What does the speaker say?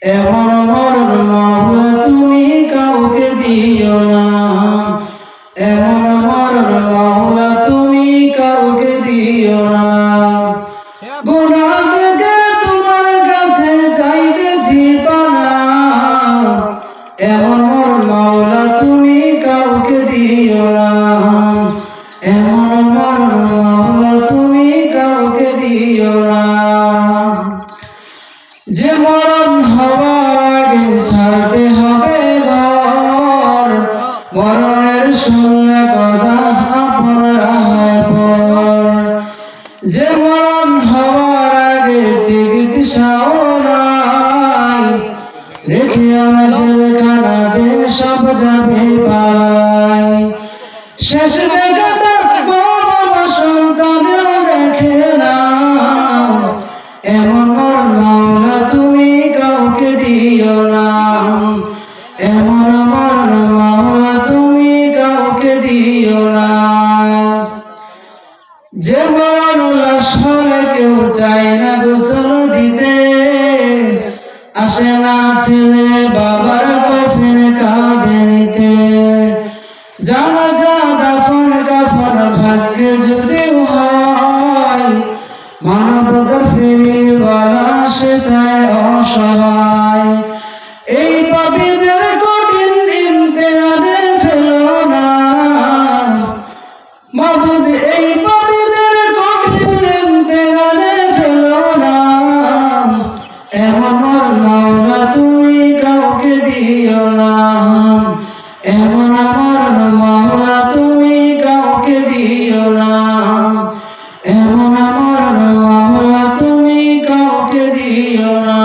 এমন মরণ মাওলা তুমি কাউকে দিও না, এমন মরণ মাওলা তুমি কাউকে দিও না। গুনাহ থেকে তোমার কাছে চাইতেছি পানা, এমন মরণ মাওলা তুমি কাউকে দিও না, এমন মরণ মাওলা তুমি কাউকে দিও না। যে মরণ হওয়ার আগে ছাড়তে হবে ঘর, মরণের সঙ্গে কথা আপনারা পর। যে মরণ হওয়ার আগে চিকিৎসাও নাই, রেখে আমি জেলখানাতে সব যাবে পালাই। শেষ দেখা থাকবো বাবা সন্তানেও দেখে না, এমন মরণ মাওলা তুমি কাউকে দিও না, এমন মরণ মাওলা তুমি কাউকে দিও না। যে মরণ লাশ হলে কেউ চায় না গোসল দিতে, আসে না ছেলে বাবার কফিন কাঁধে নিতে। জানাজা দাফন কাফন ভাগ্যে যদিও হয়, মানবতার ফিরিওয়ালা সে তাই অসহায়। এই পাপীদের কঠিন ইমতিহানে ফেলো না মাবুদ, এই পাপীদের কঠিন ইমতিহানে ফেলো না। এমন মরণ মাওলা তুমি কাউকে দিও না, এমন মরণ মাওলা তুমি কাউকে দিও না, এমন মরণ মাওলা তুমি কাউকে দিও না।